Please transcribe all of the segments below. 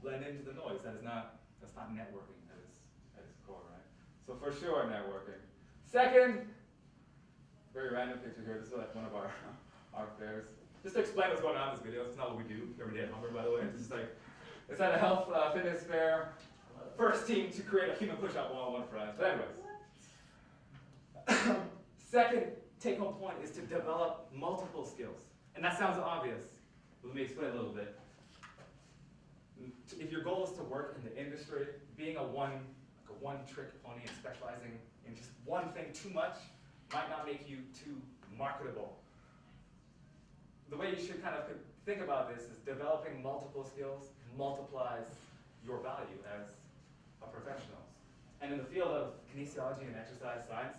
blend into the noise. That's not networking at its core, right? So for sure, networking. Second, very random picture here. This is like one of our fairs. Just to explain what's going on in this video, it's not what we do every day at Humber, by the way. It's just like, it's at a health fitness fair. First team to create a human push-up wall, one prize. But anyways. Second take-home point is to develop multiple skills. And that sounds obvious, but let me explain a little bit. If your goal is to work in the industry, being a one-trick pony and specializing in just one thing too much might not make you too marketable. The way you should kind of think about this is developing multiple skills multiplies your value as a professional. And in the field of kinesiology and exercise science,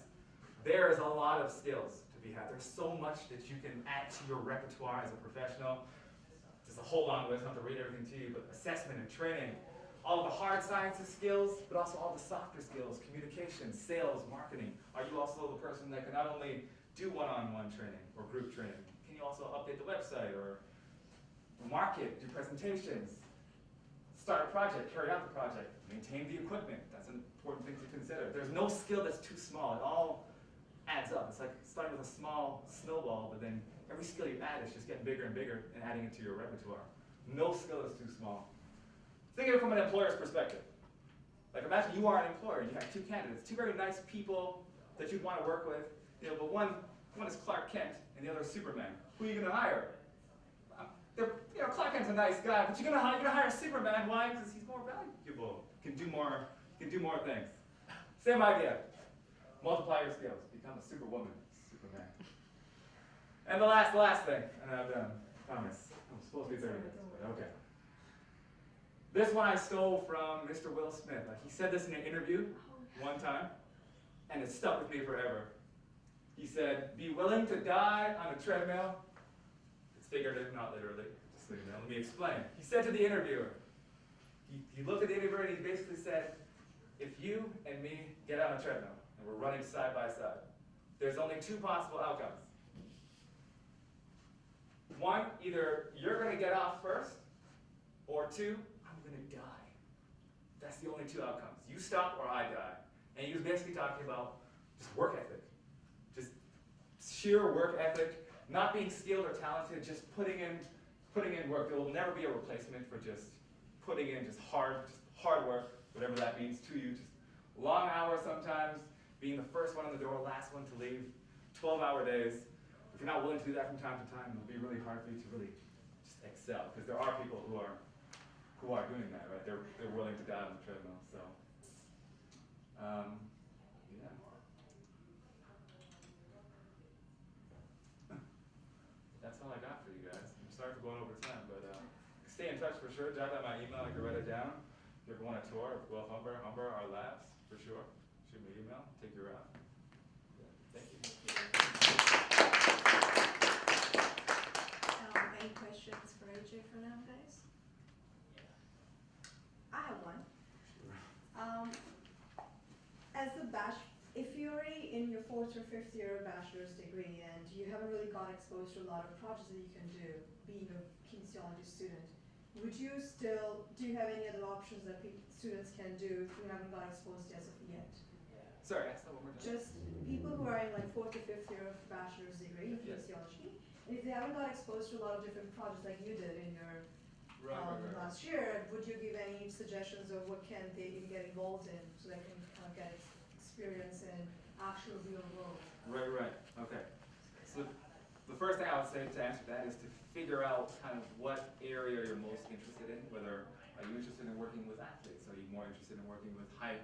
there is a lot of skills to be had. There's so much that you can add to your repertoire as a professional. There's a whole long list, I don't have to read everything to you, but assessment and training, all of the hard sciences skills, but also all the softer skills, communication, sales, marketing. Are you also the person that can not only do one-on-one training or group training, can you also update the website or market, do presentations, start a project, carry out the project, maintain the equipment? That's an important thing to consider. There's no skill that's too small. It all adds up. It's like starting with a small snowball, but then every skill you add is just getting bigger and bigger and adding it to your repertoire. No skill is too small. Think of it from an employer's perspective. Like imagine you are an employer, you have two candidates, two very nice people that you'd want to work with, but one is Clark Kent and the other is Superman. Who are you going to hire? Clark Kent's a nice guy, but you're going to hire Superman. Why? Because he's more valuable, can do more things. Same idea. Multiply your skills. Become a superwoman, Superman. And the last thing, and I'm done. Promise. I'm supposed to be 30 minutes, but okay. This one I stole from Mr. Will Smith. He said this in an interview one time, and it stuck with me forever. He said, "Be willing to die on a treadmill." It's figurative, not literally. Just so you know. Let me explain. He said to the interviewer, he looked at the interviewer and he basically said, if you and me get on a treadmill and we're running side by side, there's only two possible outcomes. One, either you're going to get off first, or two, I'm going to die. That's the only two outcomes. You stop or I die. And he was basically talking about just work ethic. Just sheer work ethic, not being skilled or talented, just putting in work. There will never be a replacement for just putting in just hard work, whatever that means to you. Just long hours sometimes, being the first one in the door, last one to leave, 12-hour days. If you're not willing to do that from time to time, it'll be really hard for you to really just excel, because there are people who are doing that, right? They're willing to die on the treadmill. So, yeah. That's all I got for you guys. I'm sorry for going over time, but stay in touch for sure. Jot down my email. I can write it down. If you ever want a tour of Guelph Humber, our labs, for sure. Shoot me an email. Take you around. Thank you. Any questions for AJ for now, guys? I have one. If you're in your 4th or 5th year of bachelor's degree and you haven't really got exposed to a lot of projects that you can do, being a kinesiology student, do you have any other options that students can do if you haven't got exposed as of yet? Sorry, ask that one more time. Just people who are in like 4th or 5th year of bachelor's degree in kinesiology, and if they haven't got exposed to a lot of different projects like you did in your last year, would you give any suggestions of what can they get involved in so they can kind of get experience in actual real world? Right. Okay. So the first thing I would say to answer that is to figure out kind of what area you're most interested in. Whether are you interested in working with athletes? Are you more interested in working with high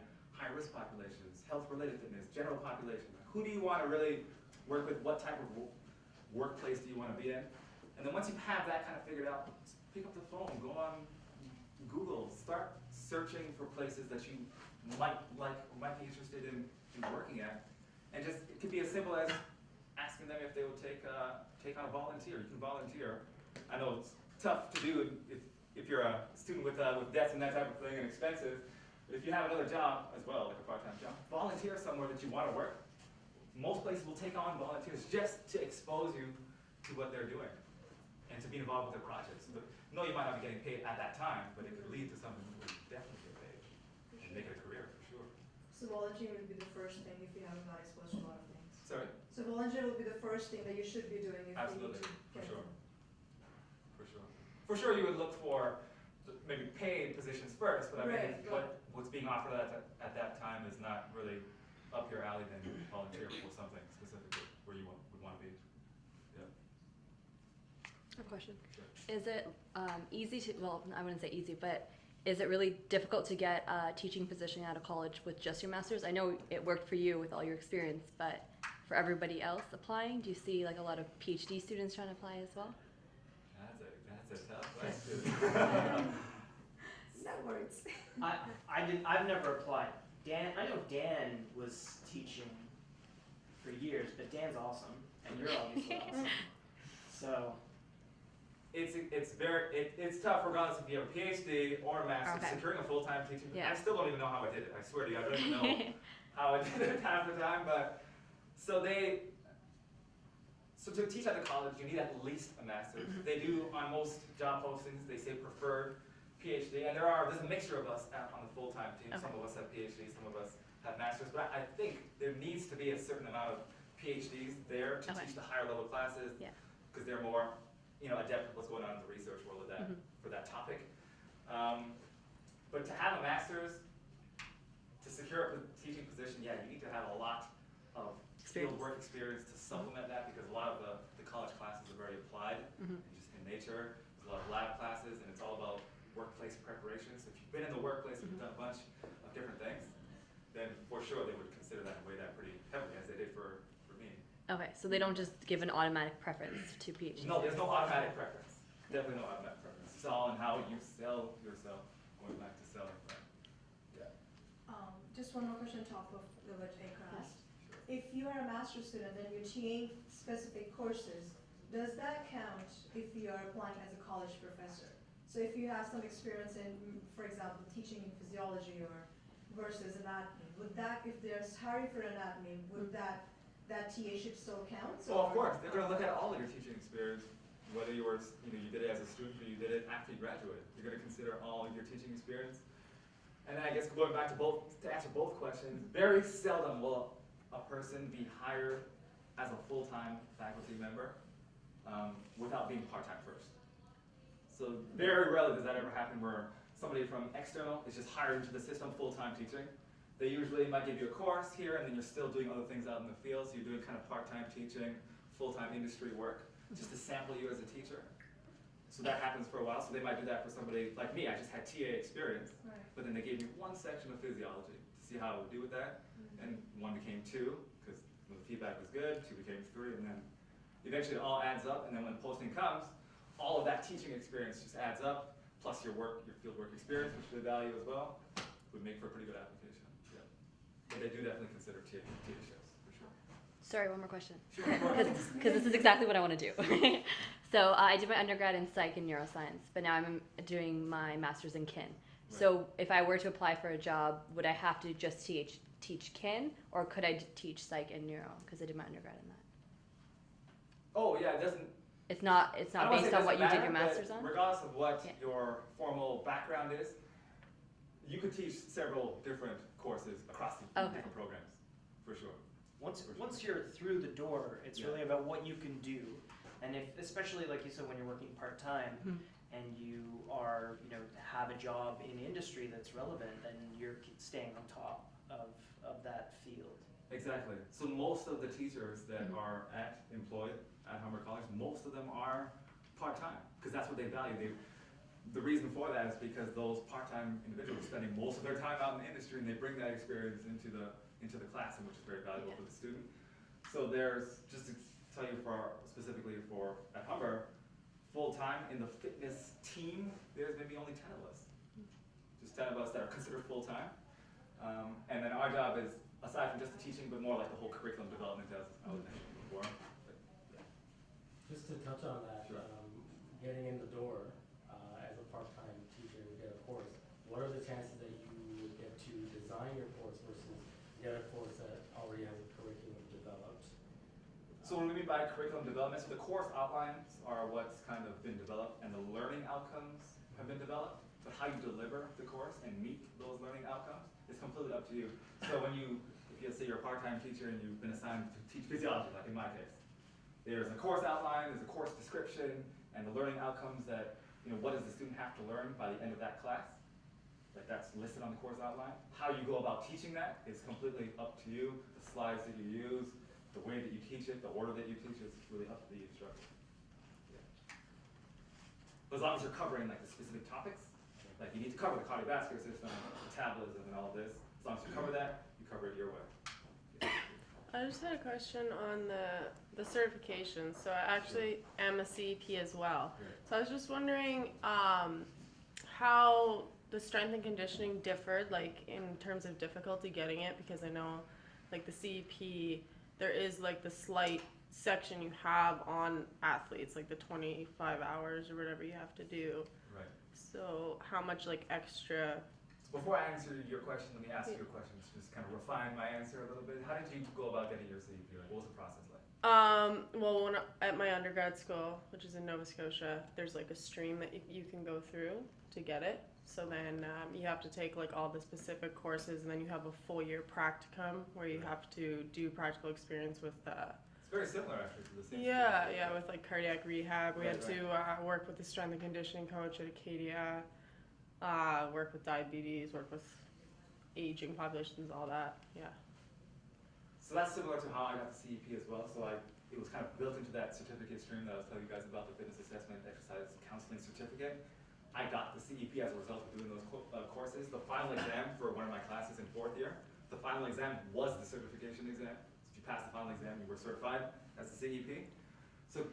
risk populations, health-related fitness, general population? Who do you want to really work with? What type of workplace do you want to be in? And then once you have that kind of figured out, pick up the phone, go on Google, start searching for places that you might like or might be interested in working at. And just, it could be as simple as asking them if they will take on a volunteer. You can volunteer. I know it's tough to do if you're a student with debts and that type of thing and expenses. But if you have another job as well, like a part-time job, volunteer somewhere that you want to work. Most places will take on volunteers just to expose you to what they're doing and to be involved with their projects. No, you might not be getting paid at that time, but it could lead to something So volunteering would be the first thing if you haven't got exposed to a lot of things. Sorry? So volunteering would be the first thing that you should be doing if Absolutely, you need to for get sure. them. For sure. For sure, you would look for maybe paid positions first, but I mean, Right, if what's being offered at that time is not really up your alley, then volunteer for something specifically where you would want to be. Yeah. I have a question. Sure. Is it easy to, well, I wouldn't say easy, but is it really difficult to get a teaching position out of college with just your master's? I know it worked for you with all your experience, but for everybody else applying, do you see like a lot of PhD students trying to apply as well? That's a tough question. No words. I've never applied. I know Dan was teaching for years, but Dan's awesome, and you're obviously awesome. So, It's tough regardless if you have a PhD or a master's. Okay. Securing a full-time teaching, Yeah. I still don't even know how I did it. I swear to you, I don't even know how I did it half the time. But so to teach at the college, you need at least a master's. They do on most job postings. They say preferred PhD, and there's a mixture of us on the full-time team. Okay. Some of us have PhDs, some of us have masters. But I think there needs to be a certain amount of PhDs there to Okay. teach the higher level classes, Yeah. because they're more, adept at what's going on in the research world of that for that topic. But to have a master's, to secure a teaching position, yeah, you need to have a lot of field work experience to supplement that, because a lot of the college classes are very applied and just in nature. There's a lot of lab classes, and it's all about workplace preparation. So if you've been in the workplace and you've done a bunch of different things, then for sure they would consider that and weigh that pretty heavily, as they did for me. Okay, so they don't just give an automatic preference to PhD. No, there's no automatic preference. Definitely no automatic preference. It's all in how you sell yourself, going back to selling. Right? Yeah. Just one more question on top of what Ekra asked. Sure. If you are a master's student and you're TA specific courses, does that count if you are applying as a college professor? So if you have some experience in, for example, teaching in physiology or versus anatomy, would that, if there's hiring for anatomy, would that TA should still count? Well, of course, they're going to look at all of your teaching experience, whether you were, you did it as a student or you did it after you graduated. You're going to consider all of your teaching experience. And then I guess going back to answer both questions, very seldom will a person be hired as a full-time faculty member without being part-time first. So very rarely does that ever happen where somebody from external is just hired into the system full-time teaching. They usually might give you a course here, and then you're still doing other things out in the field. So you're doing kind of part-time teaching, full-time industry work, just to sample you as a teacher. So that happens for a while. So they might do that for somebody like me. I just had TA experience, Right. but then they gave me one section of physiology to see how I would do with that. And one became 2, because the feedback was good. 2 became 3, and then eventually it all adds up. And then when posting comes, all of that teaching experience just adds up, plus your field work experience, which they value as well, would make for a pretty good application. Yeah. But they do definitely consider TA shows, for sure. Sorry, one more question. Sure. Because this is exactly what I want to do. So I did my undergrad in psych and neuroscience, but now I'm doing my master's in kin. So if I were to apply for a job, would I have to just teach kin, or could I teach psych and neuro? Because I did my undergrad in that. Oh yeah, it doesn't. It's not I don't wanna based say on what you doesn't did your matter, master's but on? regardless of what Yeah. your formal background is, you could teach several different courses across the Okay. different programs, for sure. once you're through the door, it's Yeah. really about what you can do. And if, especially like you said, when you're working part-time, Mhm. and you are, have a job in industry that's relevant, then you're staying on top of that field. Exactly. So most of the teachers that Mhm. are employed at Humber College, most of them are part-time, because that's what they value. The reason for that is because those part-time individuals are spending most of their time out in the industry, and they bring that experience into the classroom, which is very valuable for the student. So there's, just to tell you specifically at Humber, full-time in the fitness team, there's maybe only 10 of us. Just 10 of us that are considered full-time. And then our job is, aside from just the teaching, but more like the whole curriculum development, as I was mentioning before. But, yeah. Just to touch on that, Sure. getting in the door as a part-time teacher to get a course, what are the chances that you would get to design your course versus get a course that already has a curriculum developed? So what do we mean by curriculum development? So the course outlines are what's kind of been developed, and the learning outcomes have been developed. but how you deliver the course and meet those learning outcomes is completely up to you. So when if you say you're a part-time teacher and you've been assigned to teach physiology, like in my case, there's a course outline, there's a course description, and the learning outcomes that, what does the student have to learn by the end of that class? Like that's listed on the course outline. How you go about teaching that is completely up to you. The slides that you use, the way that you teach it, the order that you teach it, it's really up to the instructor. Yeah. But as long as you're covering like the specific topics, like you need to cover the cardiovascular system, metabolism, and all of this. As long as you cover that, you cover it your way. Yeah. I just had a question on the certification. So I actually am a CEP as well. So I was just wondering how the strength and conditioning differed, like in terms of difficulty getting it, because I know like the CEP, there is like the slight section you have on athletes, like the 25 hours or whatever you have to do. Right. So how much like extra? So before I answer your question, let me ask you a question to just kind of refine my answer a little bit. How did you go about getting your CEP? Like, what was the process like? Well, at my undergrad school, which is in Nova Scotia, there's like a stream that you can go through to get it. So then you have to take like all the specific courses, and then you have a full year practicum where you have to do practical experience with. It's very similar actually to the same. Yeah, with like cardiac rehab. We Right, had to work with the strength and conditioning coach at Acadia, work with diabetes, work with aging populations, all that. Yeah. So that's similar to how I got the CEP as well. So it was kind of built into that certificate stream that I was telling you guys about, the fitness assessment, exercise counseling certificate. I got the CEP as a result of doing those courses. The final exam for one of my classes in 4th year, the final exam was the certification exam. So if you passed the final exam, you were certified as a CEP. So